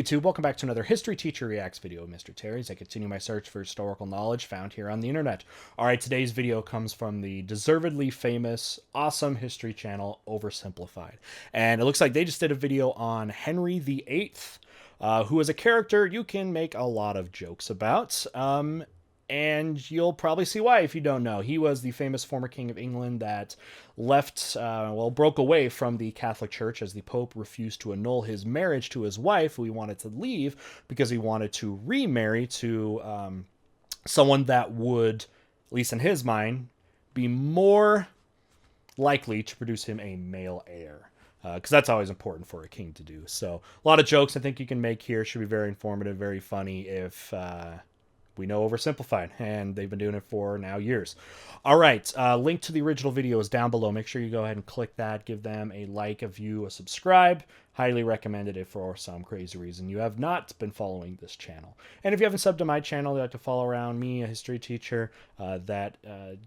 YouTube, welcome back to another History Teacher Reacts video of Mr. Terry as I continue my search for historical knowledge found here on the internet. Alright, today's video comes from the deservedly famous, awesome history channel, Oversimplified. And it looks like they just did a video on Henry VIII, who is a character you can make a lot of jokes about. And you'll probably see why if you don't know. He was the famous former king of England that left, broke away from the Catholic Church as the Pope refused to annul his marriage to his wife, who he wanted to leave because he wanted to remarry to someone that would, at least in his mind, be more likely to produce him a male heir. Because that's always important for a king to do. So a lot of jokes I think you can make here. Should be very informative, very funny if... we know Oversimplified, and they've been doing it for now years. All right, link to the original video is down below. Make sure you go ahead and click that. Give them a like, a view, a subscribe. Highly recommended if for some crazy reason you have not been following this channel. And if you haven't subbed to my channel, you'd like to follow around me, a history teacher that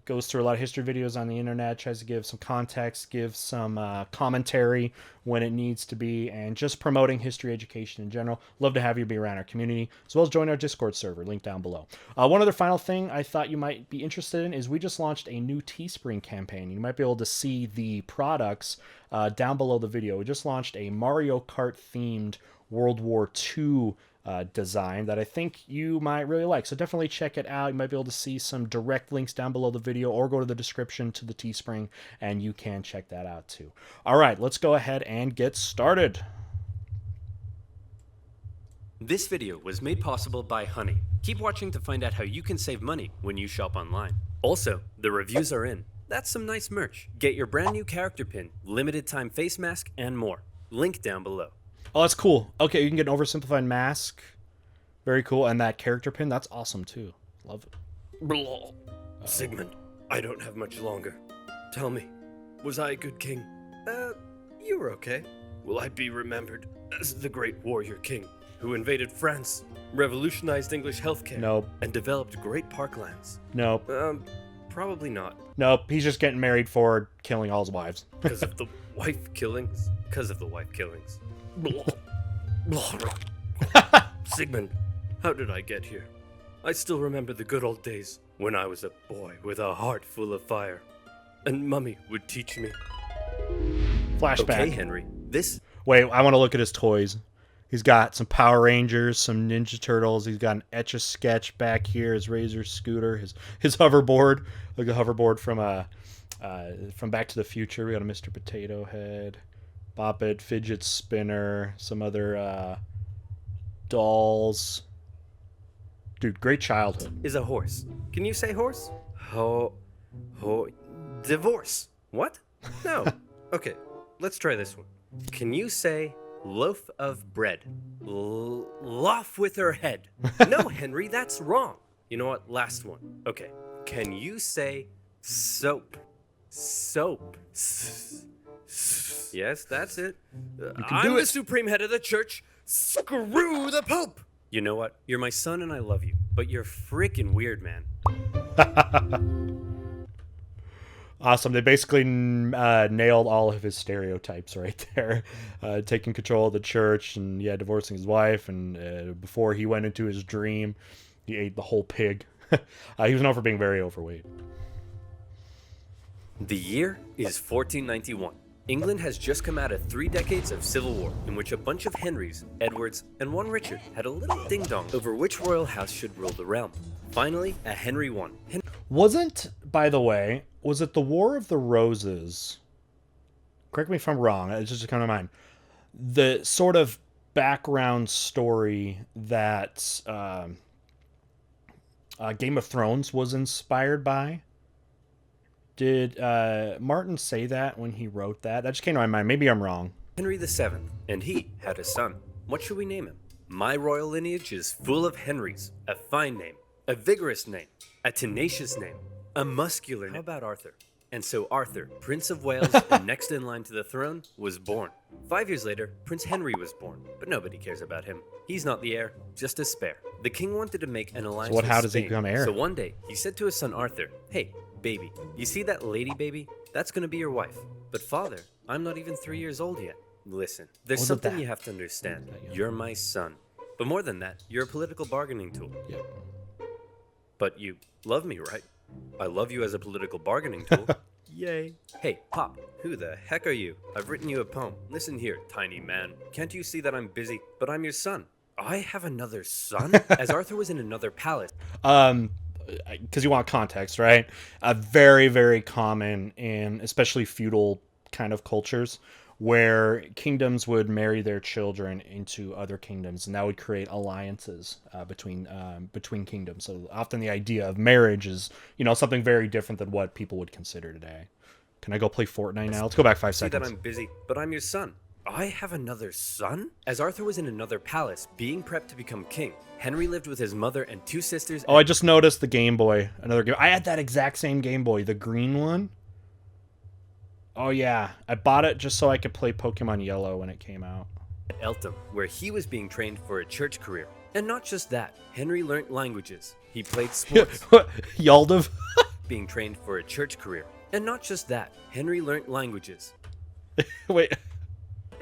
goes through a lot of history videos on the internet, tries to give some context, give some commentary when it needs to be, and just promoting history education in general. Love to have you be around our community, as well as join our Discord server, link down below. One other final thing I thought you might be interested in is we just launched a new Teespring campaign. You might be able to see the products down below the video. We just launched a Mario Kart themed World War II design that I think you might really like. So definitely check it out. You might be able to see some direct links down below the video or go to the description to the Teespring and you can check that out too. All right, let's go ahead and get started. This video was made possible by Honey. Keep watching to find out how you can save money when you shop online. Also, the reviews are in. That's some nice merch. Get your brand new character pin, limited time face mask, and more. Link down below. Oh, that's cool. Okay, you can get an Oversimplified mask. Very cool. And that character pin, that's awesome too. Love it. Blah. Sigmund, I don't have much longer. Tell me, was I a good king? You were okay. Will I be remembered as the great warrior king who invaded France, revolutionized English healthcare, Nope. and developed great parklands? Nope. Probably not. Nope. He's just getting married for killing all his wives. Because of the wife killings? Because of the wife killings. Sigmund, how did I get here? I still remember the good old days when I was a boy with a heart full of fire. And Mummy would teach me. Flashback. Okay, Henry, this... Wait, I want to look at his toys. He's got some Power Rangers, some Ninja Turtles. He's got an Etch-a-Sketch back here, his Razor scooter, his hoverboard, like a hoverboard from Back to the Future. We got a Mr. Potato Head, Bop It, fidget spinner, some other dolls. Dude, great childhood. is a horse. Can you say horse? Divorce. What? No. Okay, let's try this one. Can you say loaf of bread? Loaf with her head. No, Henry, that's wrong. You know what? Last one. Okay. Can you say soap? Soap. Yes, that's it. I'm the supreme head of the church. Screw the Pope. You know what? You're my son and I love you, but you're freaking weird, man. Awesome. They basically nailed all of his stereotypes right there. Taking control of the church and, yeah, divorcing his wife. And before he went into his dream, he ate the whole pig. He was known for being very overweight. The year is 1491. England has just come out of 3 decades of civil war, in which a bunch of Henrys, Edwards, and one Richard had a little ding-dong over which royal house should rule the realm. Finally, a Henry won. Wasn't, by the way, was it the War of the Roses? Correct me if I'm wrong. It's just coming to mind. The sort of background story that Game of Thrones was inspired by. Did Martin say that when he wrote that? That just came to my mind. Maybe I'm wrong. Henry VII, and he had a son. What should we name him? My royal lineage is full of Henrys. A fine name, a vigorous name, a tenacious name, a muscular name. How about Arthur? And so Arthur, Prince of Wales and next in line to the throne, was born. 5 years later, Prince Henry was born, but nobody cares about him. He's not the heir, just a spare. The king wanted to make an alliance with how does he Spain, become heir? So one day, he said to his son Arthur, "Hey, baby, you see that lady baby? That's gonna be your wife. But father, I'm not even 3 years old yet. Listen, there's Wasn't something that- you have to understand. that young? You're my son. But more than that, you're a political bargaining tool. Yep. But you love me, right? I love you as a political bargaining tool. Yay. Hey, Pop, who the heck are you? I've written you a poem. Listen here, tiny man. Can't you see that I'm busy? But I'm your son. I have another son? As Arthur was in another palace. Because you want context, right? Very, very common in especially feudal kind of cultures where kingdoms would marry their children into other kingdoms, and that would create alliances between kingdoms. So often the idea of marriage is, something very different than what people would consider today. Can I go play Fortnite now? Let's go back 5 See seconds. that I'm busy, but I'm your son. I have another son? As Arthur was in another palace, being prepped to become king, Henry lived with his mother and 2 sisters. Oh, I just noticed the Game Boy. Another game. I had that exact same Game Boy, the green one. Oh yeah, I bought it just so I could play Pokemon Yellow when it came out. At Eltham, where he was being trained for a church career. And not just that, Henry learnt languages. He played sports. Yaldav. Being trained for a church career. And not just that, Henry learnt languages. Wait.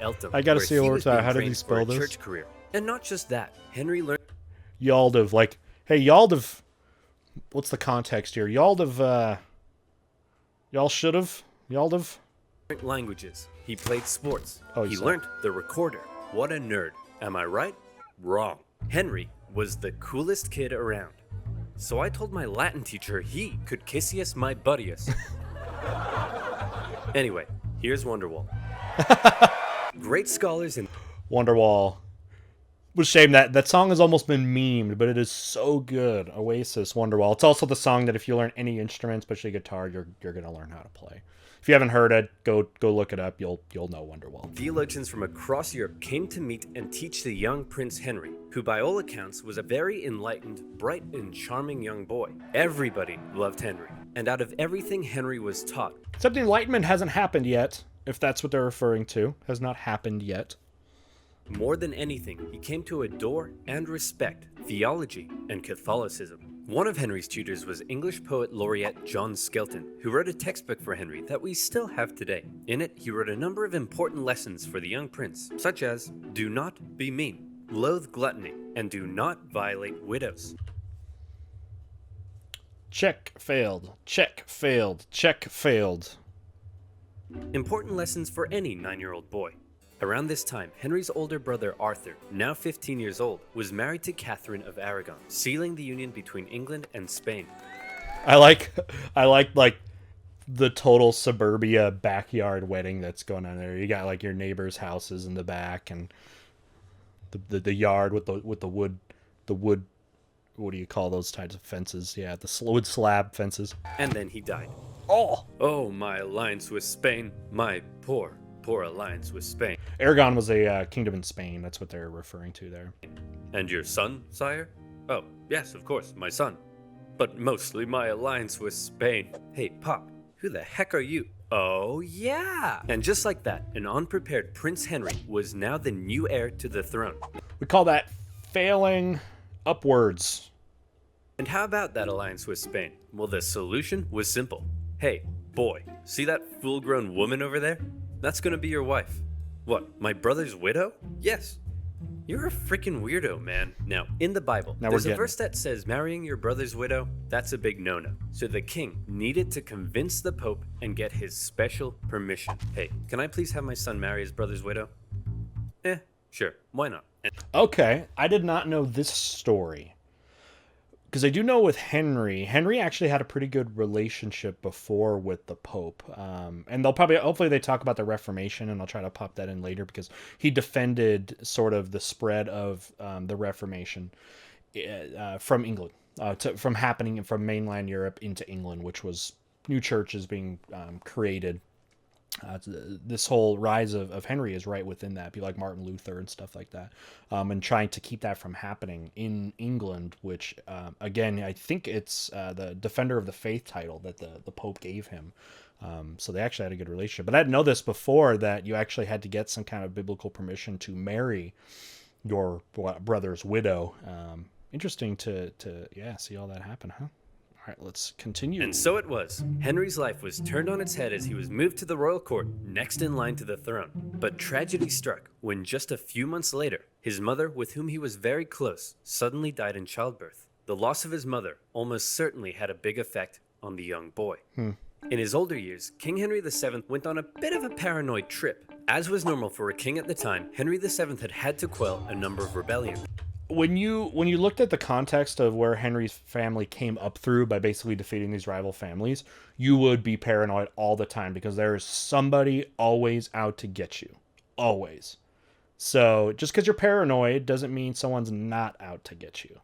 Eltham, I gotta where see it he one was time. being How did he trained spell for a this? church career. And not just that, Henry learnt Yaldav, like, hey, Yaldav. What's the context here? Yaldav, y'all should've. Yaldav. languages. He played sports. Oh, he learnt the recorder. What a nerd. Am I right? Wrong. Henry was the coolest kid around. So I told my Latin teacher he could kissius my buddius. Anyway, here's Wonderwall. Great scholars in Wonderwall. Was a shame that song has almost been memed, but it is so good. Oasis, Wonderwall. It's also the song that if you learn any instrument, especially guitar, you're gonna learn how to play. If you haven't heard it, go look it up. You'll know Wonderwall. Theologians from across Europe came to meet and teach the young Prince Henry, who by all accounts was a very enlightened, bright, and charming young boy. Everybody loved Henry, and out of everything Henry was taught, Except the Enlightenment hasn't happened yet, if that's what they're referring to. Has not happened yet. more than anything, he came to adore and respect theology and Catholicism. One of Henry's tutors was English poet laureate John Skelton, who wrote a textbook for Henry that we still have today. In it, he wrote a number of important lessons for the young prince, such as, do not be mean, loathe gluttony, and do not violate widows. Check, failed. Check, failed. Check, failed. Important lessons for any 9-year-old boy. Around this time, Henry's older brother Arthur, now 15 years old, was married to Catherine of Aragon, sealing the union between England and Spain. I like like the total suburbia backyard wedding that's going on there. You got like your neighbors' houses in the back and the yard with the wood what do you call those types of fences? Yeah, the wood slab fences. And then he died. Oh, my alliance with Spain, my poor alliance with Spain. Aragon was a kingdom in Spain. That's what they're referring to there. And your son, sire? Oh, yes, of course, my son. But mostly my alliance with Spain. Hey, Pop, who the heck are you? Oh, yeah! And just like that, an unprepared Prince Henry was now the new heir to the throne. We call that failing upwards. And how about that alliance with Spain? Well, the solution was simple. Hey, boy, see that full-grown woman over there? That's gonna be your wife. What, my brother's widow? Yes. You're a freaking weirdo, man. Now, in the Bible, there's a verse that says marrying your brother's widow, that's a big no-no. So the king needed to convince the Pope and get his special permission. Hey, can I please have my son marry his brother's widow? Sure, why not? Okay, I did not know this story. Because I do know with Henry actually had a pretty good relationship before with the Pope. And hopefully they talk about the Reformation, and I'll try to pop that in later because he defended sort of the spread of the Reformation from England, from happening from mainland Europe into England, which was new churches being created. This whole rise of Henry is right within that. People like Martin Luther and stuff like that, and trying to keep that from happening in England, which again, I think it's the Defender of the Faith title that the Pope gave him. So they actually had a good relationship. But I didn't know this before, that you actually had to get some kind of biblical permission to marry your brother's widow. Interesting to see all that happen, huh? right, let's continue. And so it was. Henry's life was turned on its head as he was moved to the royal court, next in line to the throne. But tragedy struck when just a few months later, his mother, with whom he was very close, suddenly died in childbirth. The loss of his mother almost certainly had a big effect on the young boy. In his older years, King Henry VII went on a bit of a paranoid trip. As was normal for a king at the time, Henry VII had to quell a number of rebellions. When you looked at the context of where Henry's family came up through by basically defeating these rival families, you would be paranoid all the time because there is somebody always out to get you. Always. So just because you're paranoid doesn't mean someone's not out to get you.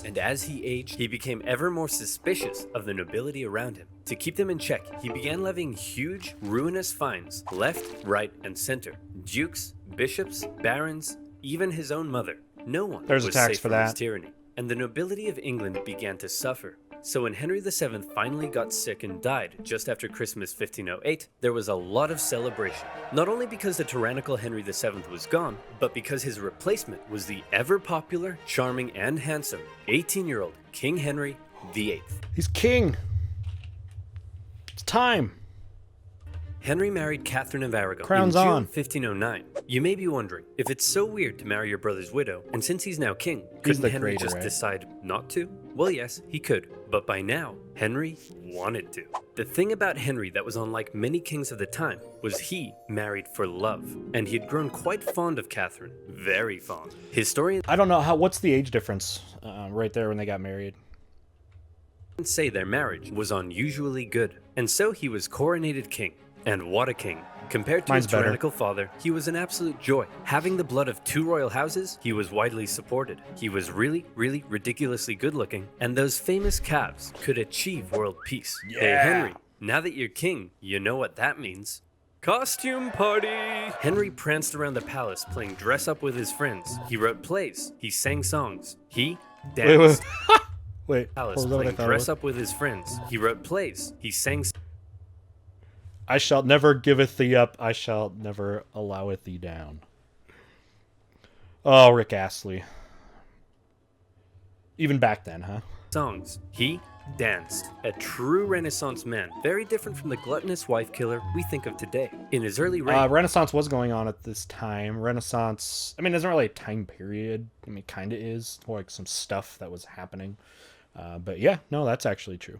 And as he aged, he became ever more suspicious of the nobility around him. To keep them in check, he began levying huge, ruinous fines, left, right, and center. Dukes, bishops, barons, even his own mother. No one There's was a tax safe for from his that. tyranny. And the nobility of England began to suffer. So when Henry VII finally got sick and died just after Christmas 1508, there was a lot of celebration. Not only because the tyrannical Henry VII was gone, but because his replacement was the ever-popular, charming, and handsome 18-year-old King Henry VIII. He's king. It's time. Henry married Catherine of Aragon Crown's in June on. 1509. You may be wondering, if it's so weird to marry your brother's widow, and since he's now king, couldn't the Henry creator, just right? decide not to? Well, yes, he could. But by now, Henry wanted to. The thing about Henry that was unlike many kings of the time was he married for love, and he had grown quite fond of Catherine. Very fond. Historians I don't know what's the age difference right there when they got married. say their marriage was unusually good, and so he was coronated king. And what a king. Compared to Mine's his better. tyrannical father, he was an absolute joy. Having the blood of two royal houses, he was widely supported. He was really, really ridiculously good looking, and those famous calves could achieve world peace. Hey Yeah. Henry, now that you're king, you know what that means. Costume party! Henry pranced around the palace playing dress up with his friends. He wrote plays. He sang songs. He danced. Wait, Palace hold on, I playing thought it dress was- up with his friends. He wrote plays. He sang I shall never giveth thee up. I shall never alloweth thee down. Oh, Rick Astley. Even back then, huh? songs. He danced. A true Renaissance man, very different from the gluttonous wife killer we think of today. In his early reign, Renaissance was going on at this time. Renaissance, I mean, isn't really a time period. I mean, kind of is. More like some stuff that was happening. But yeah, no, that's actually true.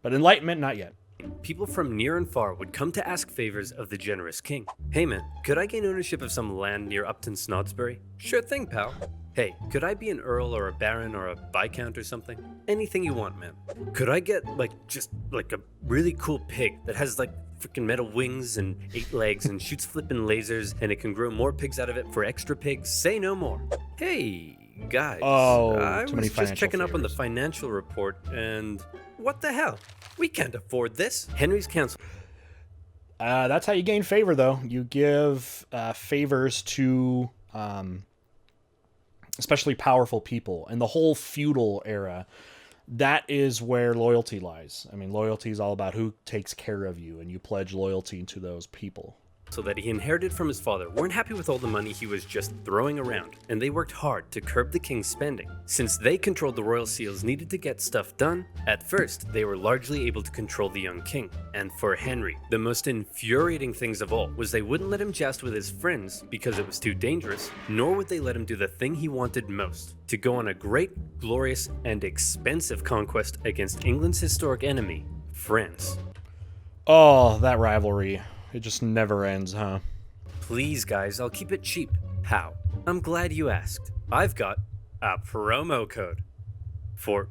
But Enlightenment, not yet. people from near and far would come to ask favors of the generous king. Hey man, could I gain ownership of some land near Upton Snodsbury? Sure thing, pal. Hey, could I be an earl or a baron or a viscount or something? Anything you want, man. Could I get, just a really cool pig that has, freaking metal wings and 8 legs and shoots flippin' lasers and it can grow more pigs out of it for extra pigs? Say no more. Hey, guys. Oh, I too many was just financial checking up on the favors. financial report and what the hell? We can't afford this. Henry's council That's how you gain favor, though. You give favors to especially powerful people. In the whole feudal era, that is where loyalty lies. I mean, loyalty is all about who takes care of you, and you pledge loyalty to those people. so that he inherited from his father weren't happy with all the money he was just throwing around, and they worked hard to curb the king's spending. Since they controlled the royal seals needed to get stuff done, at first they were largely able to control the young king. And for Henry, the most infuriating things of all was they wouldn't let him joust with his friends because it was too dangerous, nor would they let him do the thing he wanted most, to go on a great, glorious, and expensive conquest against England's historic enemy, France. Oh, that rivalry. It just never ends, huh? Please, guys, I'll keep it cheap. How? I'm glad you asked. I've got a promo code. For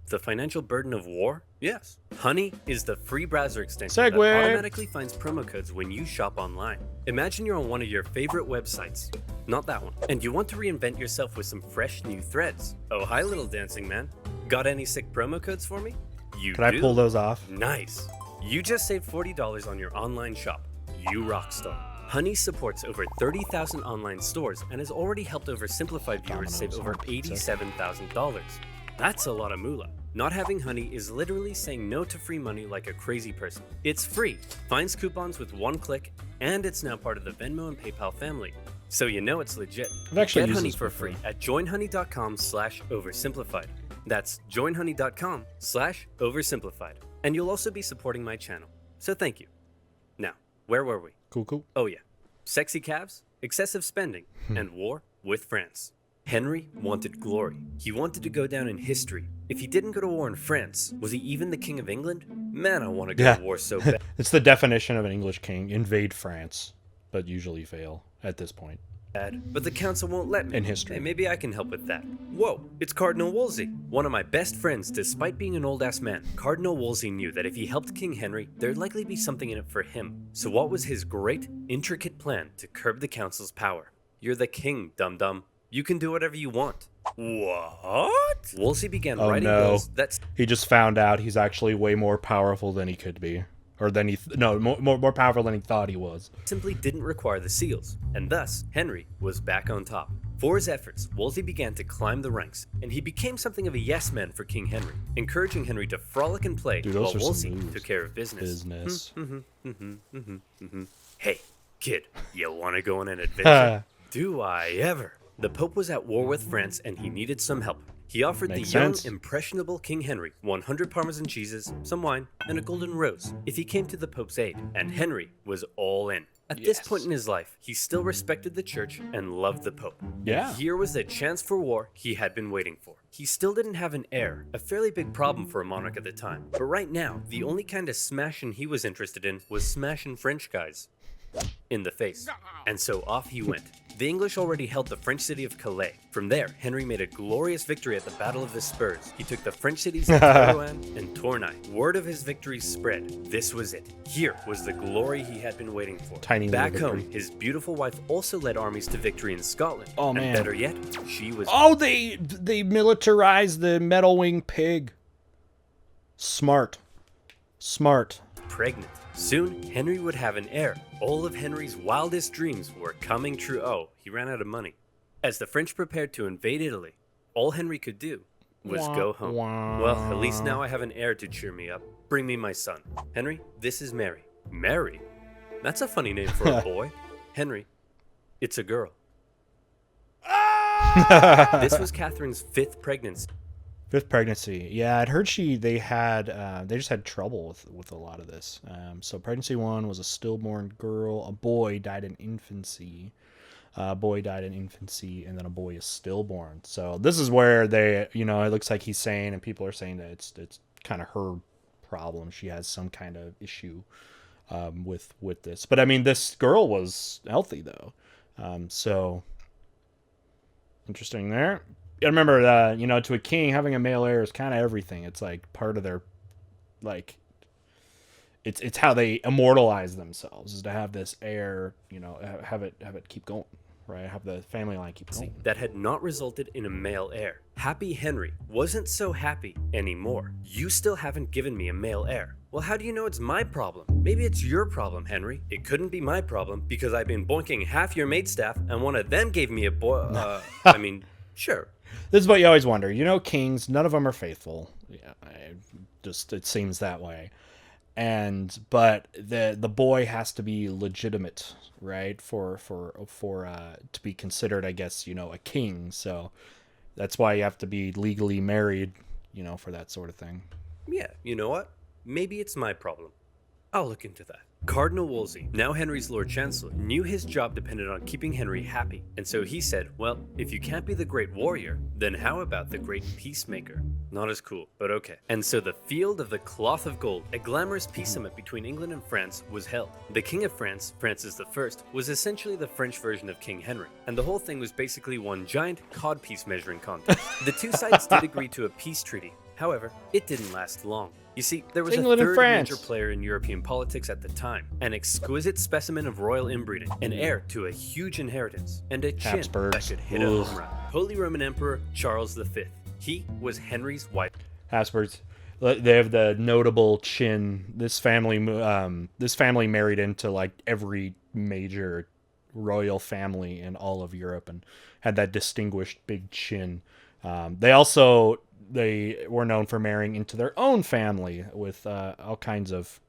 the financial burden of war? Yes. Honey is the free browser extension that Segue. automatically finds promo codes when you shop online. Imagine you're on one of your favorite websites. Not that one. And you want to reinvent yourself with some fresh new threads. Oh, hi, little dancing man. Got any sick promo codes for me? You Can I do? pull those off? Nice. You just saved $40 on your online shop. You rockstar. Honey supports over 30,000 online stores and has already helped Oversimplified viewers save over $87,000. That's a lot of moolah. Not having Honey is literally saying no to free money like a crazy person. It's free, finds coupons with one click, and it's now part of the Venmo and PayPal family. So you know it's legit. I've actually Get used Honey this for before. free at joinhoney.com/oversimplified. That's joinhoney.com/oversimplified. And you'll also be supporting my channel. So thank you. Now, where were we? Cool. Oh yeah. Sexy calves, excessive spending, and war with France. Henry wanted glory. He wanted to go down in history. If he didn't go to war in France, was he even the King of England? Man, I want to go to war so bad. It's the definition of an English king. Invade France, but usually fail at this point. But the council won't let me. In history. Hey, maybe I can help with that. Whoa, it's Cardinal Wolsey. One of my best friends, despite being an old-ass man. Cardinal Wolsey knew that if he helped King Henry, there'd likely be something in it for him. So what was his great, intricate plan to curb the council's power? You're the king, dum-dum. You can do whatever you want. What? Wolsey began writing bills that... He just found out he's actually way more powerful than he could be. Or than he... more powerful than he thought he was. Simply didn't require the seals. And thus, Henry was back on top. For his efforts, Wolsey began to climb the ranks, and he became something of a yes-man for King Henry, encouraging Henry to frolic and play while Wolsey took care of business. Hey, kid, you want to go on an adventure? Do I ever? The Pope was at war with France, and he needed some help. He offered the young, impressionable King Henry 100 Parmesan cheeses, some wine, and a golden rose if he came to the Pope's aid, and Henry was all in. At this point in his life, he still respected the church and loved the Pope. Yeah. Here was the chance for war he had been waiting for. He still didn't have an heir, a fairly big problem for a monarch at the time. But right now, the only kind of smashing he was interested in was smashing French guys in the face. And so off he went. The English already held the French city of Calais. From there, Henry made a glorious victory at the Battle of the Spurs. He took the French cities of Terouanne and Tournai. Word of his victory spread. This was it. Here was the glory he had been waiting for. Back home, his beautiful wife also led armies to victory in Scotland. Oh man. And better yet, she was... Oh, they militarized the metal-wing pig. Smart. Pregnant. Soon, Henry would have an heir. All of Henry's wildest dreams were coming true. Oh, he ran out of money. As the French prepared to invade Italy, all Henry could do was go home. Well, at least now I have an heir to cheer me up. Bring me my son. Henry, this is Mary. Mary? That's a funny name for a boy. Henry, it's a girl. This was Catherine's fifth pregnancy. Yeah, I'd heard they just had trouble with a lot of this. So pregnancy 1 was a stillborn girl. A boy died in infancy. And then a boy is stillborn. So this is where it looks like he's saying, and people are saying that it's kind of her problem. She has some kind of issue with this. But I mean, this girl was healthy though. So interesting there. You remember that, to a king, having a male heir is kind of everything. It's like part of their, like, it's how they immortalize themselves, is to have this heir, have it keep going, right? Have the family line keep going. That had not resulted in a male heir. Happy Henry wasn't so happy anymore. You still haven't given me a male heir. Well, how do you know it's my problem? Maybe it's your problem, Henry. It couldn't be my problem because I've been boinking half your maidstaff and one of them gave me a boy. I mean, sure. This is what you always wonder. Kings, none of them are faithful. Yeah, it seems that way. But the boy has to be legitimate, right? For to be considered, I guess, a king. So that's why you have to be legally married, for that sort of thing. Yeah, you know what? Maybe it's my problem. I'll look into that. Cardinal Wolsey, now Henry's Lord Chancellor, knew his job depended on keeping Henry happy. And so he said, well, if you can't be the great warrior, then how about the great peacemaker? Not as cool, but okay. And so the Field of the Cloth of Gold, a glamorous peace summit between England and France, was held. The King of France, Francis I, was essentially the French version of King Henry. And the whole thing was basically one giant codpiece measuring contest. The two sides did agree to a peace treaty. However, it didn't last long. You see, there was England a third and major player in European politics at the time, an exquisite specimen of royal inbreeding, an heir to a huge inheritance, and a chin that could hit a home run. Holy Roman Emperor Charles V. He was Henry's wife. Habsburgs, they have the notable chin. This family married into like every major royal family in all of Europe and had that distinguished big chin. They were known for marrying into their own family with all kinds of,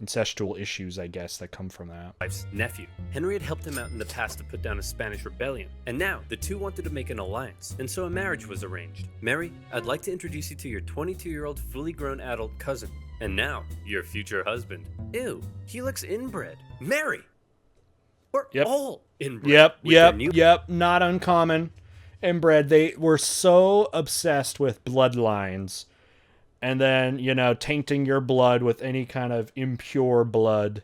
incestual issues, I guess, that come from that. Wife's nephew. Henry had helped him out in the past to put down a Spanish rebellion, and now the two wanted to make an alliance, and so a marriage was arranged. Mary, I'd like to introduce you to your 22-year-old fully grown adult cousin, and now your future husband. Ew, he looks inbred. Mary! We're all inbred. Yep, not uncommon. Inbred, they were so obsessed with bloodlines, and then, you know, tainting your blood with any kind of impure blood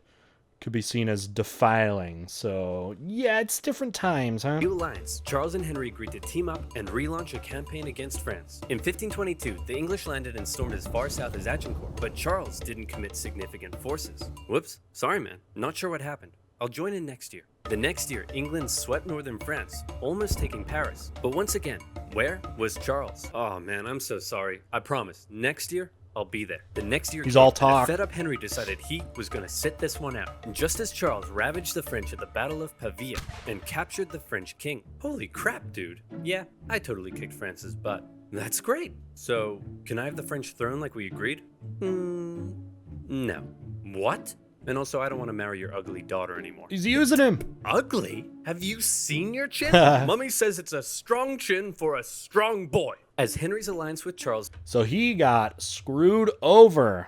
could be seen as defiling. So, yeah, it's different times, huh? New alliance. Charles and Henry agreed to team up and relaunch a campaign against France. In 1522, the English landed and stormed as far south as Agincourt, but Charles didn't commit significant forces. Whoops, sorry man, not sure what happened. I'll join in next year. The next year, England swept northern France, almost taking Paris. But once again, where was Charles? Oh man, I'm so sorry. I promise, next year, I'll be there. The next year, he's all talk. Fed up Henry decided he was going to sit this one out. And just as Charles ravaged the French at the Battle of Pavia and captured the French king. Holy crap, dude. Yeah, I totally kicked France's butt. That's great. So, can I have the French throne like we agreed? No. What? And also, I don't want to marry your ugly daughter anymore. He's using him. Ugly? Have you seen your chin? Mummy says it's a strong chin for a strong boy. As Henry's alliance with Charles... So he got screwed over.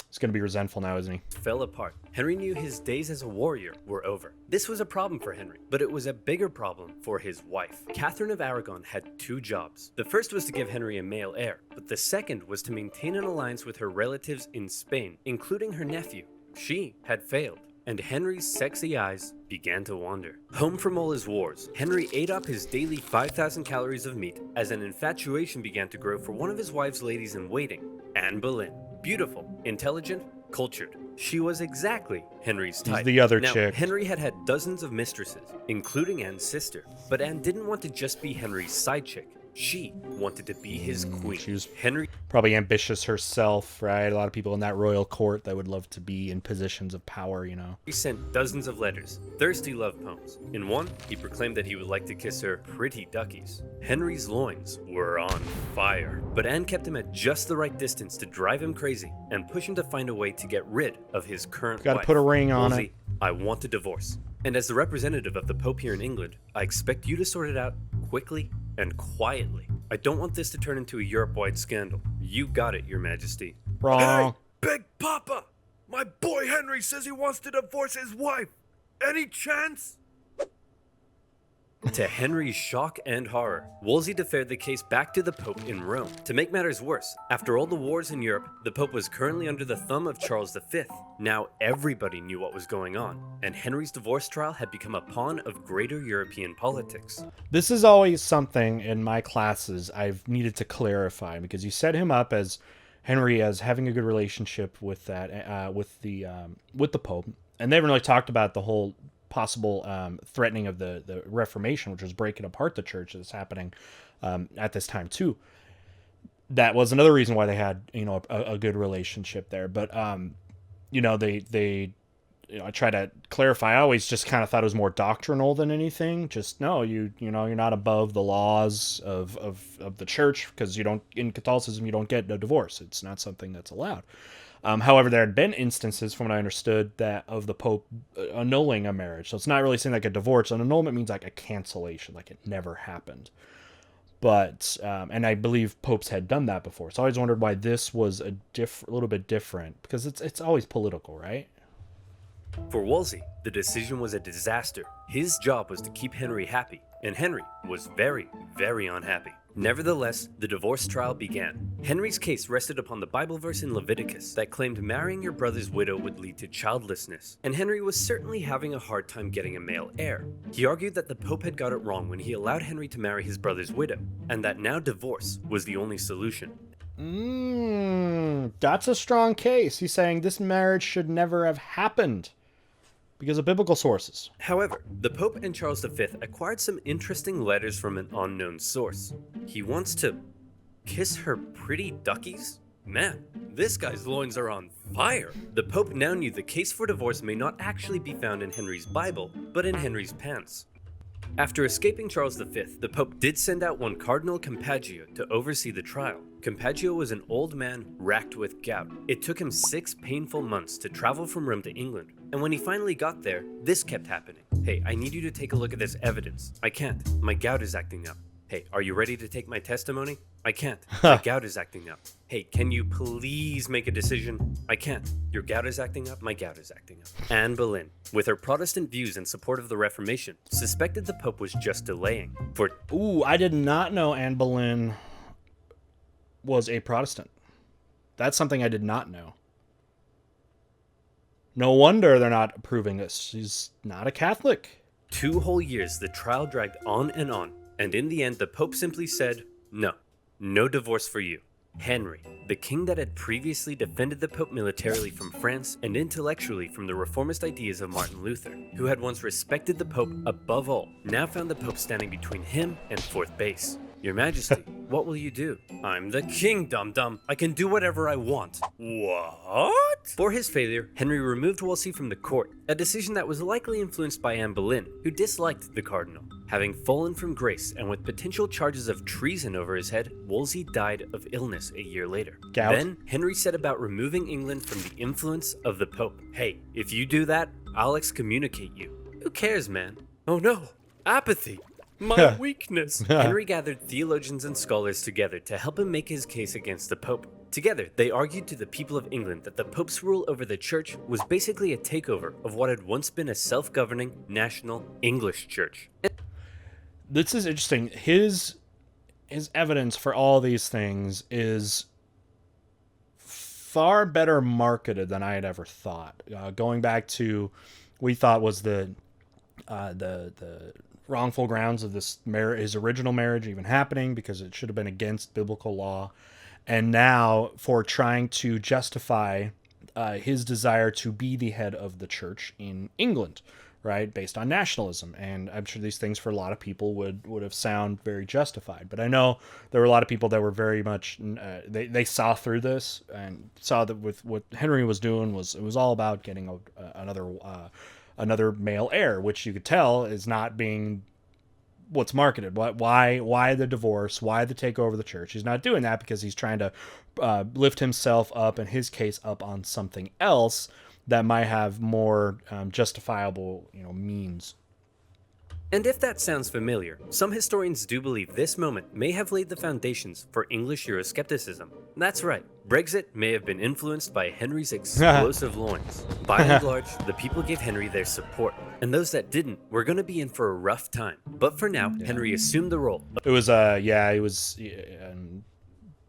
He's going to be resentful now, isn't he? ...fell apart. Henry knew his days as a warrior were over. This was a problem for Henry, but it was a bigger problem for his wife. Catherine of Aragon had two jobs. The first was to give Henry a male heir, but the second was to maintain an alliance with her relatives in Spain, including her nephew. She had failed, and Henry's sexy eyes began to wander. Home from all his wars, Henry ate up his daily 5,000 calories of meat as an infatuation began to grow for one of his wife's ladies-in-waiting, Anne Boleyn. Beautiful, intelligent, cultured. She was exactly Henry's type. He's the other now, chick. Henry had had dozens of mistresses, including Anne's sister. But Anne didn't want to just be Henry's side chick. She wanted to be his queen. She was Henry probably ambitious herself, right? A lot of people in that royal court that would love to be in positions of power, you know. He sent dozens of letters, thirsty love poems. In one, he proclaimed that he would like to kiss her pretty duckies. Henry's loins were on fire, but Anne kept him at just the right distance to drive him crazy and push him to find a way to get rid of his current Gotta wife. put a ring on Wolsey, it. I want a divorce. And as the representative of the Pope here in England, I expect you to sort it out quickly and quietly. I don't want this to turn into a Europe-wide scandal. You got it, Your Majesty. Wrong. Big Papa! My boy Henry says he wants to divorce his wife. Any chance? To Henry's shock and horror, Wolsey deferred the case back to the Pope in Rome. To make matters worse, after all the wars in Europe, the Pope was currently under the thumb of Charles V. Now everybody knew what was going on, and Henry's divorce trial had become a pawn of greater European politics. This is always something in my classes I've needed to clarify, because you set him up as Henry as having a good relationship with that with the Pope, and they haven't really talked about the whole possible threatening of the Reformation, which was breaking apart the church, that's happening at this time too. That was another reason why they had, you know, a good relationship there. But you know, they you know, I try to clarify. I always just kind of thought it was more doctrinal than anything. Just no, you know, you're not above the laws of the church, because you don't, in Catholicism, you don't get a divorce. It's not something that's allowed. However, there had been instances, from what I understood, that of the Pope annulling a marriage. So it's not really saying like a divorce. An annulment means like a cancellation, like it never happened. But, and I believe popes had done that before. So I always wondered why this was a little bit different, because it's always political, right? For Wolsey, the decision was a disaster. His job was to keep Henry happy, and Henry was very, very unhappy. Nevertheless, the divorce trial began. Henry's case rested upon the Bible verse in Leviticus that claimed marrying your brother's widow would lead to childlessness, and Henry was certainly having a hard time getting a male heir. He argued that the Pope had got it wrong when he allowed Henry to marry his brother's widow, and that now divorce was the only solution. That's a strong case. He's saying this marriage should never have happened because of biblical sources. However, the Pope and Charles V acquired some interesting letters from an unknown source. He wants to kiss her pretty duckies? Man, this guy's loins are on fire. The Pope now knew the case for divorce may not actually be found in Henry's Bible, but in Henry's pants. After escaping Charles V, the Pope did send out one Cardinal Campeggio to oversee the trial. Campeggio was an old man racked with gout. It took him 6 painful months to travel from Rome to England, and when he finally got there, this kept happening. Hey, I need you to take a look at this evidence. I can't. My gout is acting up. Hey, are you ready to take my testimony? I can't. My gout is acting up. Hey, can you please make a decision? I can't. Your gout is acting up. My gout is acting up. Anne Boleyn, with her Protestant views in support of the Reformation, suspected the Pope was just delaying. Ooh, I did not know Anne Boleyn was a Protestant. That's something I did not know. No wonder they're not approving this. She's not a Catholic. 2 whole years, the trial dragged on, and in the end, the Pope simply said, no divorce for you. Henry, the king that had previously defended the Pope militarily from France and intellectually from the reformist ideas of Martin Luther, who had once respected the Pope above all, now found the Pope standing between him and fourth base. Your Majesty, what will you do? I'm the king, dum-dum. I can do whatever I want. What? For his failure, Henry removed Wolsey from the court, a decision that was likely influenced by Anne Boleyn, who disliked the cardinal. Having fallen from grace and with potential charges of treason over his head, Wolsey died of illness a year later. Gout. Then, Henry set about removing England from the influence of the Pope. Hey, if you do that, I'll excommunicate you. Who cares, man? Oh no, apathy. My weakness. Henry gathered theologians and scholars together to help him make his case against the Pope. Together, they argued to the people of England that the Pope's rule over the church was basically a takeover of what had once been a self-governing, national English church. This is interesting. His evidence for all these things is far better marketed than I had ever thought. Going back to, we thought was the wrongful grounds of this his original marriage even happening because it should have been against biblical law, and now for trying to justify his desire to be the head of the church in England, right, based on nationalism. And I'm sure these things for a lot of people would have sound very justified, but I know there were a lot of people that were very much they saw through this and saw that with what Henry was doing it was all about getting another male heir, which you could tell is not being what's marketed. Why the divorce? Why the takeover of the church? He's not doing that because he's trying to lift himself up, in his case, up on something else that might have more justifiable, means. And if that sounds familiar, some historians do believe this moment may have laid the foundations for English Euroscepticism. That's right, Brexit may have been influenced by Henry's explosive loins. By and large, the people gave Henry their support, and those that didn't were going to be in for a rough time. But for now, Henry assumed the role. It was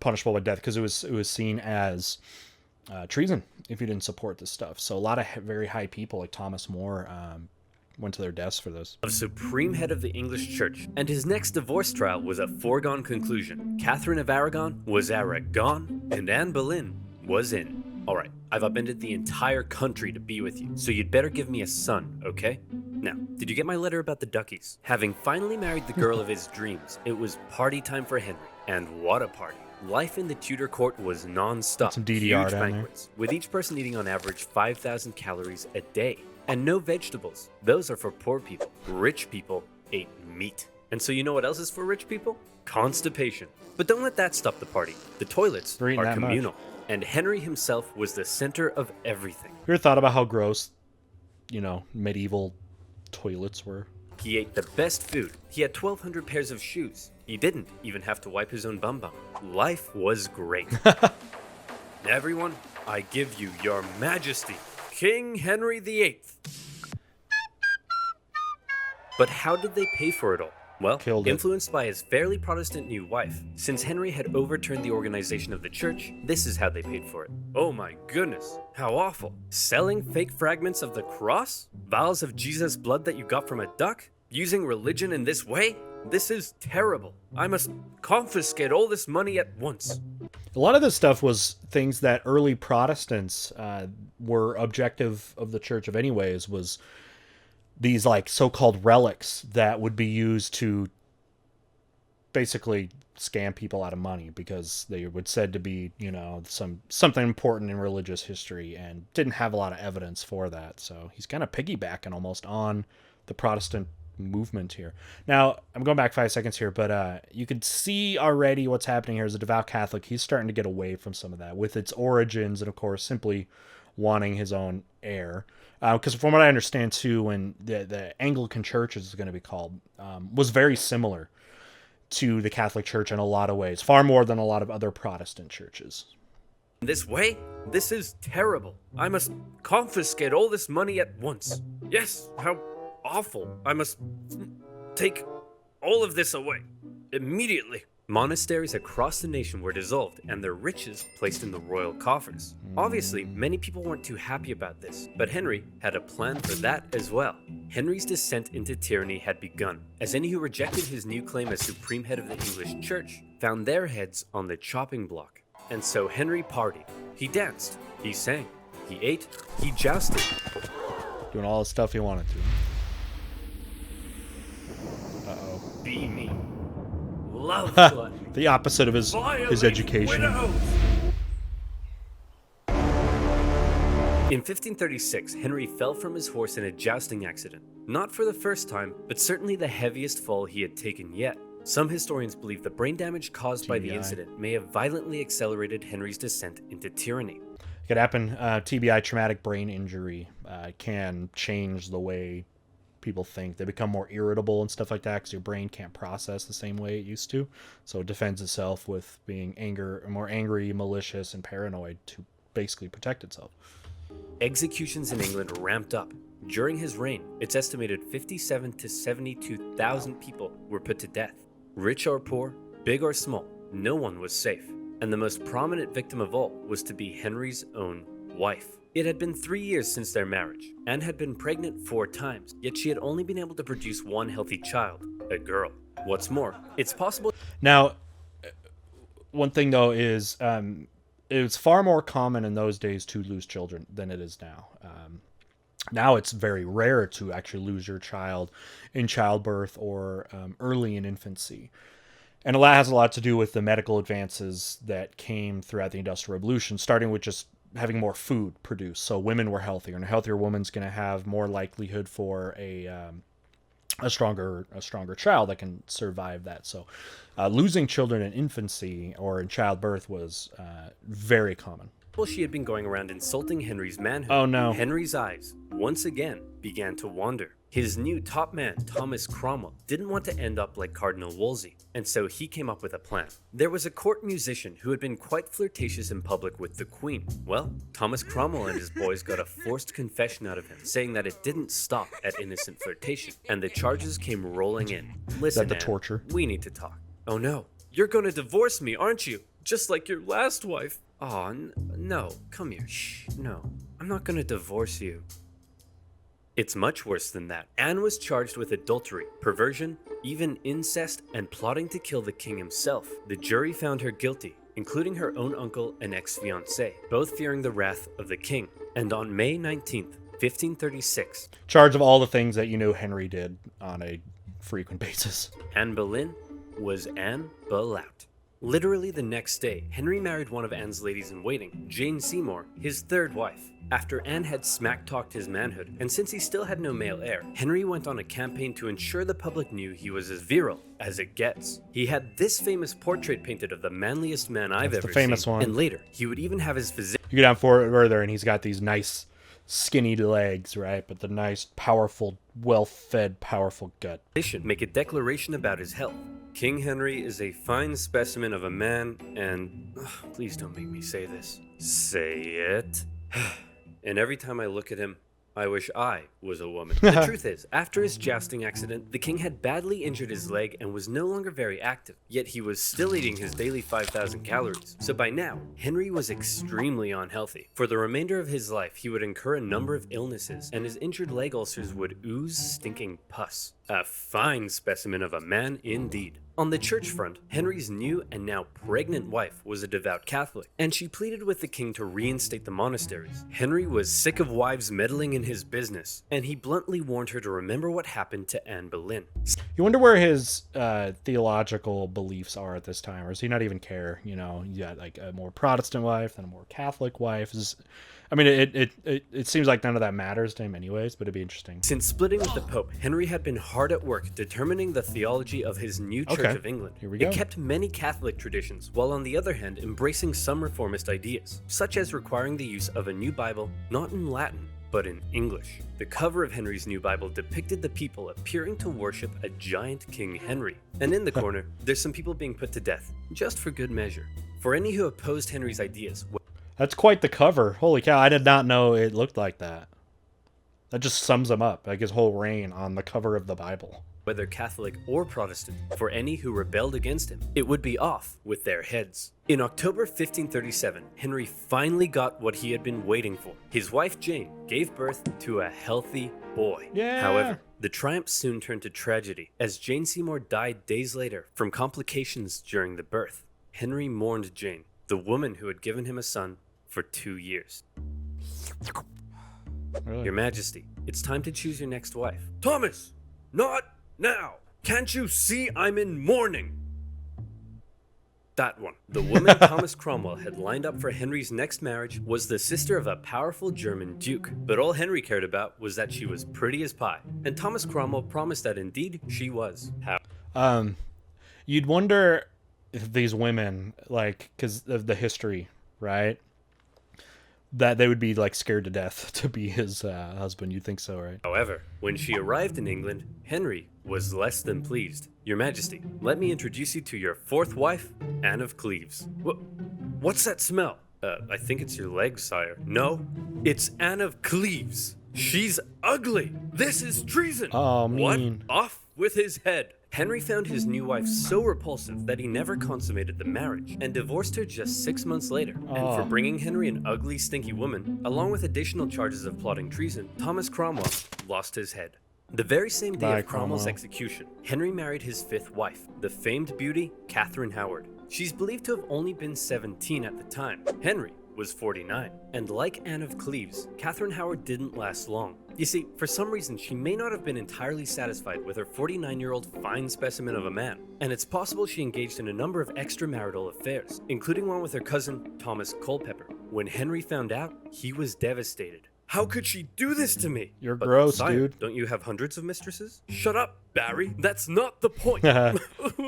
punishable by death because it was seen as treason if you didn't support this stuff. So a lot of very high people like Thomas More went to their deaths for this. Of supreme head of the English church, and his next divorce trial was a foregone conclusion. Catherine of Aragon was Aragon, and Anne Boleyn was in. Alright, I've upended the entire country to be with you, so you'd better give me a son, okay? Now, did you get my letter about the duckies? Having finally married the girl of his dreams, it was party time for Henry. And what a party. Life in the Tudor court was non-stop. Some DDR huge down banquets, with each person eating on average 5,000 calories a day. And no vegetables. Those are for poor people. Rich people ate meat. And so you know what else is for rich people? Constipation. But don't let that stop the party. The toilets are communal. And Henry himself was the center of everything. You ever thought about how gross, medieval toilets were? He ate the best food. He had 1,200 pairs of shoes. He didn't even have to wipe his own bum-bum. Life was great. Everyone, I give you your majesty, King Henry VIII. But how did they pay for it all? Well, influenced by his fairly Protestant new wife. Since Henry had overturned the organization of the church, this is how they paid for it. Oh my goodness, how awful. Selling fake fragments of the cross? Vials of Jesus' blood that you got from a duck? Using religion in this way? This is terrible. I must confiscate all this money at once. A lot of this stuff was things that early Protestants were objective of the church of anyways, was these like so-called relics that would be used to basically scam people out of money because they were said to be, something important in religious history and didn't have a lot of evidence for that. So he's kind of piggybacking almost on the Protestant movement here. Now, I'm going back 5 seconds here, but you can see already what's happening here as a devout Catholic. He's starting to get away from some of that with its origins and, of course, simply wanting his own heir. Because from what I understand, too, when the Anglican Church, as it's going to be called, was very similar to the Catholic Church in a lot of ways, far more than a lot of other Protestant churches. This way? This is terrible. I must confiscate all this money at once. Yes, how awful. I must take all of this away immediately. Monasteries across the nation were dissolved and their riches placed in the royal coffers. Obviously, many people weren't too happy about this, but Henry had a plan for that as well. Henry's descent into tyranny had begun, as any who rejected his new claim as supreme head of the English church found their heads on the chopping block. And so Henry partied. He danced, he sang, he ate, he jousted. Doing all the stuff he wanted to. Uh-oh. Be me. Love blood. The opposite of his education. Widows. In 1536, Henry fell from his horse in a jousting accident. Not for the first time, but certainly the heaviest fall he had taken yet. Some historians believe the brain damage caused by the incident may have violently accelerated Henry's descent into tyranny. It could happen. TBI, traumatic brain injury, can change the way people think. They become more irritable and stuff like that because your brain can't process the same way it used to. So it defends itself with being more angry, malicious, and paranoid to basically protect itself. Executions in England ramped up. During his reign, it's estimated 57,000 to 72,000 people were put to death. Rich or poor, big or small, no one was safe. And the most prominent victim of all was to be Henry's own wife. It had been 3 years since their marriage. Anne had been pregnant 4 times, yet she had only been able to produce one healthy child, a girl. What's more, it's possible... Now, one thing though is it was far more common in those days to lose children than it is now. Now it's very rare to actually lose your child in childbirth or early in infancy. And that has a lot to do with the medical advances that came throughout the Industrial Revolution, starting with just having more food produced. So women were healthier, and a healthier woman's going to have more likelihood for a stronger child that can survive that. So losing children in infancy or in childbirth was very common. Well, she had been going around insulting Henry's manhood. Oh no. Henry's eyes, once again, began to wander. His new top man, Thomas Cromwell, didn't want to end up like Cardinal Wolsey, and so he came up with a plan. There was a court musician who had been quite flirtatious in public with the Queen. Well, Thomas Cromwell and his boys got a forced confession out of him, saying that it didn't stop at innocent flirtation, and the charges came rolling in. Listen, the Anne, torture? We need to talk. Oh no, you're gonna divorce me, aren't you? Just like your last wife. Aw, no, come here, shh, no, I'm not gonna divorce you. It's much worse than that. Anne was charged with adultery, perversion, even incest, and plotting to kill the king himself. The jury found her guilty, including her own uncle and ex-fiancé, both fearing the wrath of the king. And on May 19th, 1536... charge of all the things that you know Henry did on a frequent basis. Anne Boleyn was Anne Boleyn. Literally the next day, Henry married one of Anne's ladies-in-waiting, Jane Seymour, his third wife. After Anne had smack-talked his manhood, and since he still had no male heir, Henry went on a campaign to ensure the public knew he was as virile as it gets. He had this famous portrait painted of the manliest man I've ever seen. Famous one. And later, he would even have his physician... You go down further, and he's got these nice, skinny legs, right? But the nice, powerful, well-fed, powerful gut. make a declaration about his health. King Henry is a fine specimen of a man, and... please don't make me say this. Say it. And every time I look at him, I wish I was a woman. The truth is, after his jousting accident, the king had badly injured his leg and was no longer very active, yet he was still eating his daily 5,000 calories. So by now, Henry was extremely unhealthy. For the remainder of his life, he would incur a number of illnesses, and his injured leg ulcers would ooze stinking pus. A fine specimen of a man indeed. On the church front, Henry's new and now pregnant wife was a devout Catholic, and she pleaded with the king to reinstate the monasteries. Henry was sick of wives meddling in his business, and he bluntly warned her to remember what happened to Anne Boleyn. You wonder where his theological beliefs are at this time, or does he not even care? You know, you got like a more Protestant wife than a more Catholic wife. I mean, it seems like none of that matters to him anyways, but it'd be interesting. Since splitting with the Pope, Henry had been hard at work determining the theology of his new Church of England. Here we go. It kept many Catholic traditions, while on the other hand embracing some reformist ideas, such as requiring the use of a new Bible not in Latin, but in English. The cover of Henry's new Bible depicted the people appearing to worship a giant King Henry. And in the corner, there's some people being put to death, just for good measure. For any who opposed Henry's ideas... That's quite the cover. Holy cow, I did not know it looked like that. That just sums him up, like his whole reign on the cover of the Bible. Whether Catholic or Protestant, for any who rebelled against him, it would be off with their heads. In October 1537, Henry finally got what he had been waiting for. His wife Jane gave birth to a healthy boy. Yeah. However, the triumph soon turned to tragedy, as Jane Seymour died days later from complications during the birth. Henry mourned Jane, the woman who had given him a son, for 2 years. Really? Your Majesty, it's time to choose your next wife. Thomas, not now. Can't you see I'm in mourning? That one. The woman Thomas Cromwell had lined up for Henry's next marriage was the sister of a powerful German duke. But all Henry cared about was that she was pretty as pie. And Thomas Cromwell promised that indeed she was. How? You'd wonder if these women, like, because of the history, right? That they would be like scared to death to be his husband. You'd think so, right? However, when she arrived in England, Henry was less than pleased. Your Majesty, let me introduce you to your fourth wife, Anne of Cleves. What's that smell? I think it's your legs, sire. No, it's Anne of Cleves. She's ugly. This is treason. Oh, What? mean. Off with his head. Henry found his new wife so repulsive that he never consummated the marriage and divorced her just 6 months later. And for bringing Henry an ugly, stinky woman, along with additional charges of plotting treason, Thomas Cromwell lost his head. The very same day of Cromwell's Cromwell. execution, Henry married his fifth wife, the famed beauty Catherine Howard. She's believed to have only been 17 at the time. Henry was 49. And like Anne of Cleves, Catherine Howard didn't last long. You see, for some reason, she may not have been entirely satisfied with her 49-year-old fine specimen of a man, and it's possible she engaged in a number of extramarital affairs, including one with her cousin, Thomas Culpeper. When Henry found out, he was devastated. How could she do this to me? You're But, gross, sire, dude. Don't you have hundreds of mistresses? Shut up, Barry. That's not the point.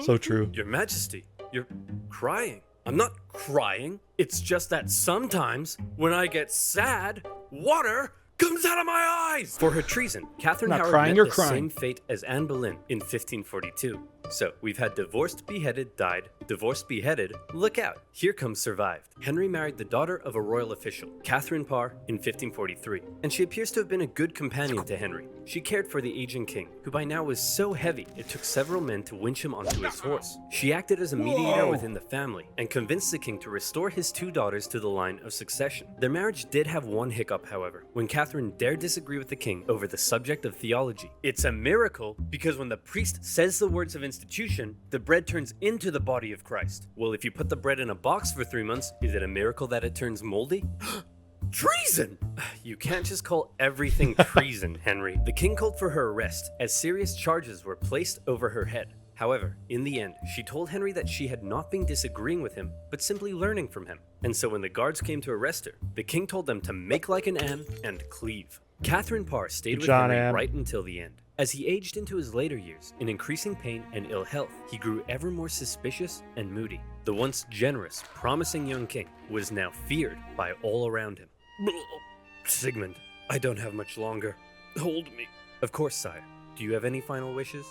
So true. Your Majesty, you're crying. I'm not crying. It's just that sometimes, when I get sad, water comes out of my eyes! For her treason, Catherine Not Howard crying, met you're the crying. same fate as Anne Boleyn in 1542. So, we've had divorced, beheaded, died, divorced, beheaded, look out, here comes survived. Henry married the daughter of a royal official, Catherine Parr, in 1543, and she appears to have been a good companion to Henry. She cared for the aging king, who by now was so heavy it took several men to winch him onto his horse. She acted as a mediator within the family, and convinced the king to restore his two daughters to the line of succession. Their marriage did have one hiccup, however, when Catherine dared disagree with the king over the subject of theology. It's a miracle, because when the priest says the words of institution, the bread turns into the body of Christ. Well, if you put the bread in a box for 3 months, is it a miracle that it turns moldy? Treason! You can't just call everything treason, Henry. The king called for her arrest, as serious charges were placed over her head. However, in the end, she told Henry that she had not been disagreeing with him, but simply learning from him. And so when the guards came to arrest her, the king told them to make like an Anne and cleave. Catherine Parr stayed with John Henry Anne. right until the end. As he aged into his later years, in increasing pain and ill health, he grew ever more suspicious and moody. The once generous, promising young king was now feared by all around him. Sigmund, I don't have much longer. Hold me. Of course, sire. Do you have any final wishes?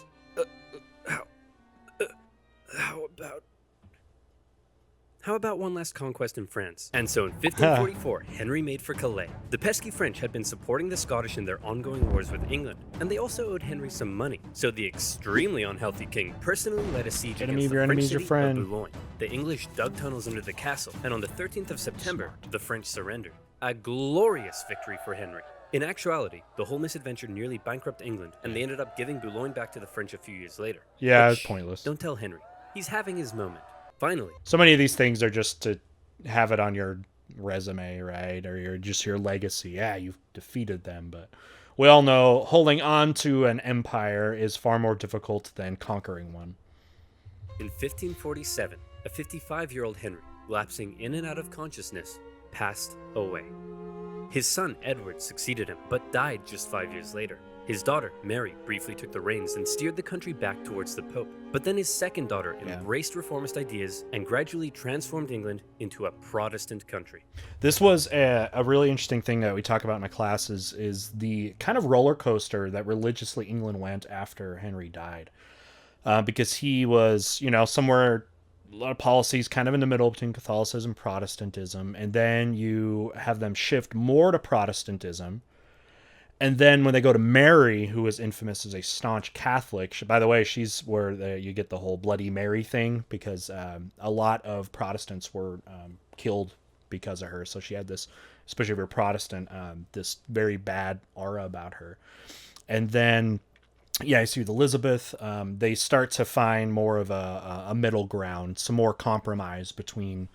How about one last conquest in France? And so in 1544, Henry made for Calais. The pesky French had been supporting the Scottish in their ongoing wars with England, and they also owed Henry some money. So the extremely unhealthy king personally led a siege Enemy against of the your enemy French is your city friend. of Boulogne. The English dug tunnels under the castle, and on the 13th of September, the French surrendered. A glorious victory for Henry. In actuality, the whole misadventure nearly bankrupted England, and they ended up giving Boulogne back to the French a few years later. Yeah, But it's pointless. don't tell Henry. He's having his moment. Finally. So many of these things are just to have it on your resume, right? Or your legacy. Yeah, you've defeated them, but we all know holding on to an empire is far more difficult than conquering one. In 1547, a 55-year-old Henry, lapsing in and out of consciousness, passed away. His son Edward succeeded him, but died just 5 years later. His daughter, Mary, briefly took the reins and steered the country back towards the Pope. But then his second daughter embraced reformist ideas and gradually transformed England into a Protestant country. This was a really interesting thing that we talk about in my classes is the kind of roller coaster that religiously England went after Henry died. Because he was, somewhere, a lot of policies kind of in the middle between Catholicism and Protestantism. And then you have them shift more to Protestantism. And then when they go to Mary, who is infamous as a staunch Catholic, by the way, she's where you get the whole Bloody Mary thing, because a lot of Protestants were killed because of her. So she had this, especially if you're Protestant, this very bad aura about her. And then, I see with Elizabeth, they start to find more of a middle ground, some more compromise between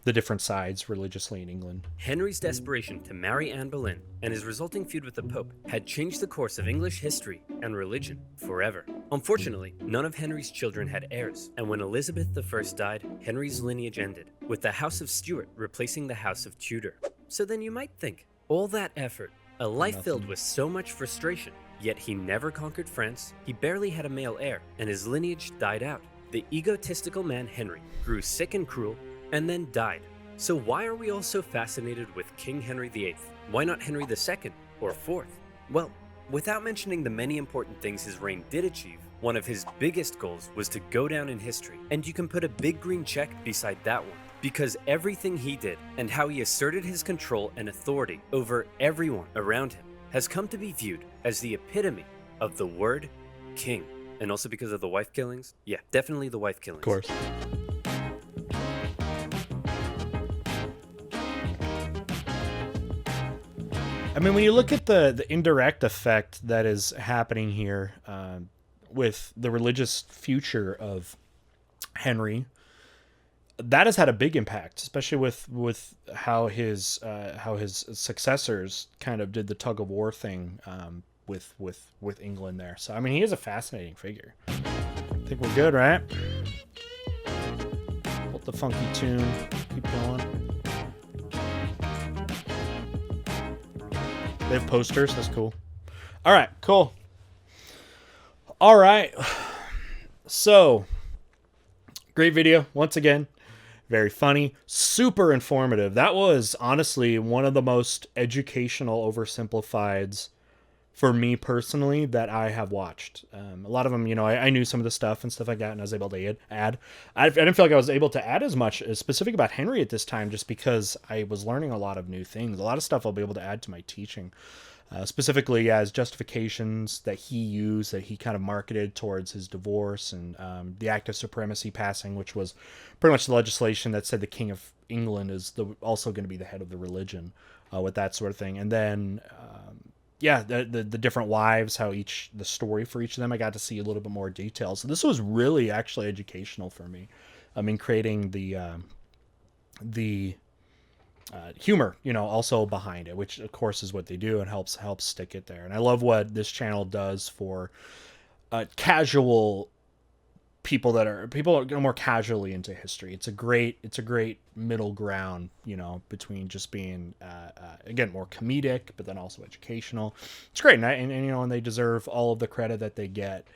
the different sides religiously in England. Henry's desperation to marry Anne Boleyn and his resulting feud with the Pope had changed the course of English history and religion forever. Unfortunately, none of Henry's children had heirs, and when Elizabeth I died, Henry's lineage ended, with the House of Stuart replacing the House of Tudor. So then you might think, all that effort, a life filled with so much frustration, yet he never conquered France, he barely had a male heir, and his lineage died out. The egotistical man Henry grew sick and cruel, and then died. So why are we all so fascinated with King Henry VIII? Why not Henry II or IV? Well, without mentioning the many important things his reign did achieve, one of his biggest goals was to go down in history. And you can put a big green check beside that one, because everything he did and how he asserted his control and authority over everyone around him has come to be viewed as the epitome of the word king. And also because of the wife killings? Yeah, definitely the wife killings. Of course. I mean, when you look at the indirect effect that is happening here with the religious future of Henry, that has had a big impact, especially with how his successors kind of did the tug of war thing with England there. So I mean, he is a fascinating figure. I think we're good, right? Hold the funky tune. Keep going. They have posters. That's cool. All right, cool. All right. So, great video once again. Very funny, super informative. That was honestly one of the most educational oversimplifieds for me personally that I have watched. A lot of them, I knew some of the stuff and stuff like that, and I was able to add. I didn't feel like I was able to add as much specific about Henry at this time, just because I was learning a lot of new things. A lot of stuff I'll be able to add to my teaching. Specifically as justifications that he used, that he kind of marketed towards his divorce, and the Act of Supremacy passing, which was pretty much the legislation that said the King of England is also going to be the head of the religion, with that sort of thing. And then, the different wives, how the story for each of them, I got to see a little bit more detail. So this was really actually educational for me. I mean, creating the humor, also behind it, which of course is what they do and helps stick it there. And I love what this channel does for casual people that are more casually into history. It's a great middle ground, between just being again more comedic, but then also educational. It's great, and they deserve all of the credit that they get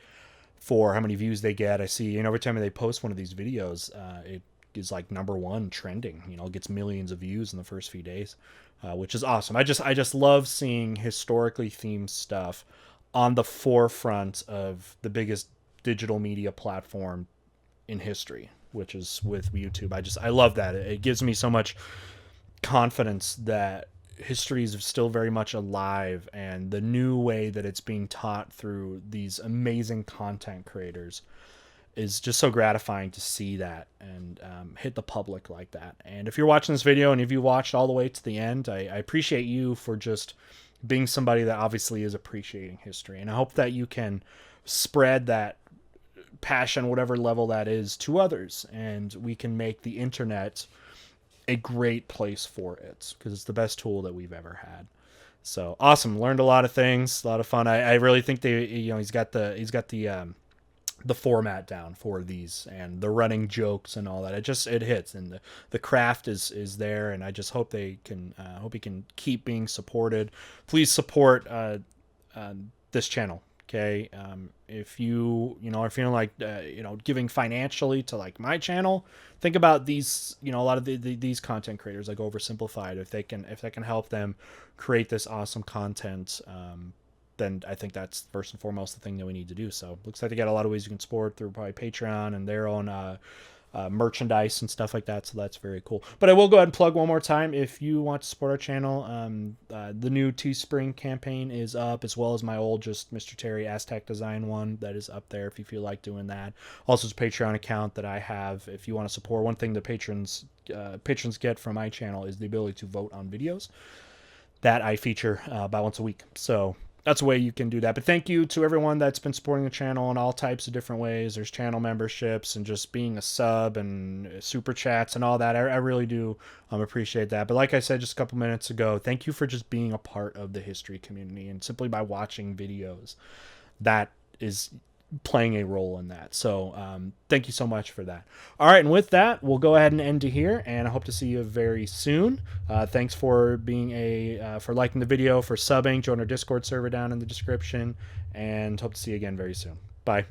for how many views they get. I see, every time they post one of these videos, it is like #1 trending. It gets millions of views in the first few days, which is awesome. I just love seeing historically themed stuff on the forefront of the biggest digital media platform in history, which is with YouTube. I love that. It gives me so much confidence that history is still very much alive, and the new way that it's being taught through these amazing content creators is just so gratifying to see that and hit the public like that. And if you're watching this video and if you watched all the way to the end, I appreciate you for just being somebody that obviously is appreciating history. And I hope that you can spread that passion, whatever level that is, to others, and we can make the internet a great place for it, because it's the best tool that we've ever had. So awesome. Learned a lot of things, a lot of fun. I really think he's got the format down for these, and the running jokes and all that. It hits, and the craft is there, and I just hope he can keep being supported. Please support this channel. Okay, if you are feeling like giving financially to like my channel, think about these, a lot of these content creators like Oversimplified. If they can help them create this awesome content, then I think that's first and foremost the thing that we need to do. So looks like they got a lot of ways you can support through probably Patreon and their own merchandise and stuff like that. So that's very cool. But I will go ahead and plug one more time. If you want to support our channel, the new Teespring campaign is up, as well as my old just Mr. Terry Aztec design one that is up there if you feel like doing that. Also, it's a Patreon account that I have if you want to support. One thing the patrons get from my channel is the ability to vote on videos that I feature about once a week. So that's a way you can do that. But thank you to everyone that's been supporting the channel in all types of different ways. There's channel memberships and just being a sub and super chats and all that. I really do appreciate that. But like I said just a couple minutes ago, thank you for just being a part of the history community, and simply by watching videos, that is playing a role in that. So thank you so much for that. All right, and with that, we'll go ahead and end it here, and I hope to see you very soon. Thanks for being for liking the video, for subbing. Join our Discord server down in the description, and hope to see you again very soon. Bye.